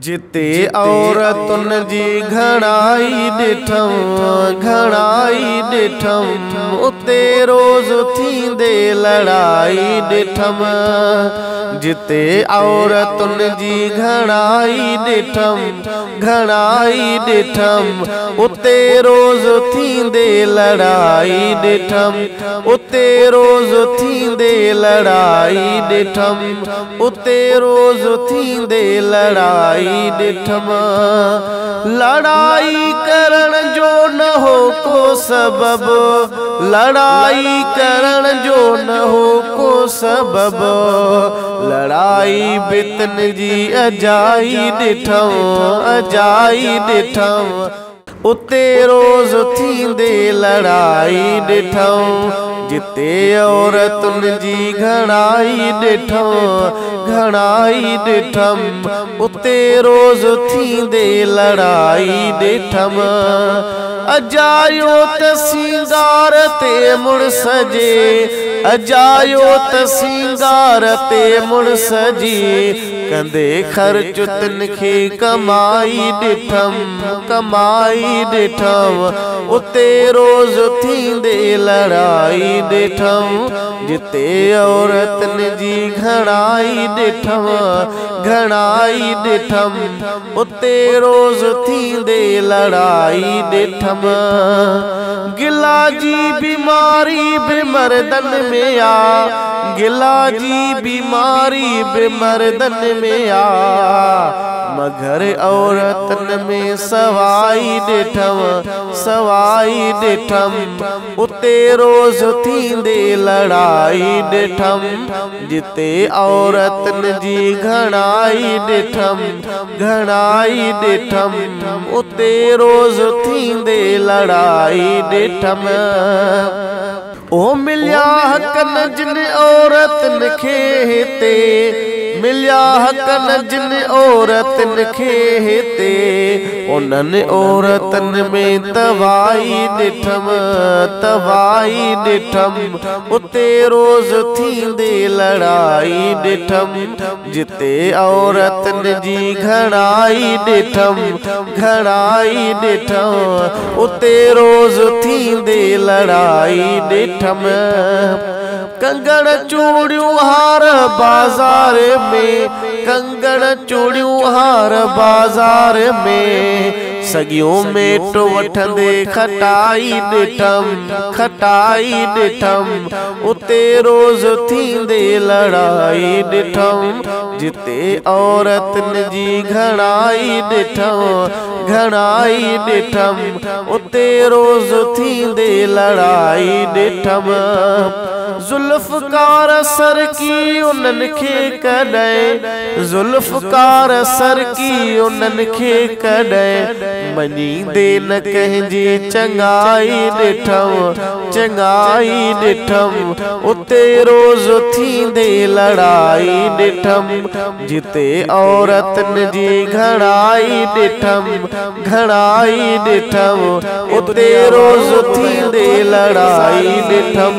जिते औरतुन जी घणाई ॾिठम उते रोज़ थींदे लड़ाई ॾिठम। जिते औरतुन जी घणाई ॾिठम उते रोज़ थींदे लड़ाई ॾिठम। उते रोज़ थींदे लड़ाई ॾिठम। उते रोज़ थींदे लड़ाई ॾिठम। लड़ाई करण जो न हो को सबब, लड़ाई करण जो न हो को सबब। लड़ाई बितन जी अजाई ॾिठम। उते रोज़ थींदे लड़ाई ॾिठम। जिते औरतुन जी घणाई ॾिठम उते रोज़ थींदे लड़ाई ॾिठम। अजायो त सिंगार ते मुड़स जे, अजायो त सिंगार ते मुड़स जी कंदे ख़र्च तिन खे कमाई ॾिठम। उते रोज़ थींदे लड़ाई ॾिठम। जिते औरतुन जी घणाई ॾिठम उते रोज़ थींदे लड़ाई ॾिठम। गिला जी बीमारी बि मर्दन में आ, गिला जी बीमारी बि मर्दन में आ, मगर औरतुन में सवाई ॾिठम। उते रोज़ थींदे लड़ाई ॾिठम। जिते औरतुन जी घणाई ॾिठम उते रोज़ थींदे लड़ाई ॾिठम। ओ मिलिया हक़ न जिन औरतुन खे हिते, मिलिया हक़ न जिन औरतुन खे हिते, उन्हनि औरतुन में तबाही ॾिठम। उते रोज़ थींदे लड़ाई ॾिठम। जिते औरतुन जी घणाई ॾिठम उते रोज़ थींदे लड़ाई ॾिठम। कंगण चूड़ियूं हार बाज़ार में, कंगण चूड़ियूं हार बाज़ार में, सगियों मेट वठंदे खटाई ॾिठम। उते रोज़ थींदे लड़ाई ॾिठम। जिते औरतुन जी घणाई ॾिठम उते रोज़ थींदे लड़ाई ॾिठम। ज़ुल्फ़कार सर की उन्हनि खे कॾहिं, ज़ुल्फ़कार सर की उन्हनि खे कॾहिं मञींदे न कंहिंजी चङाई ॾिठम। उते रोज़ थींदे लड़ाई ॾिठम। जिते औरतुन जी घणाई ॾिठम उते रोज़ थींदे लड़ाई ॾिठम।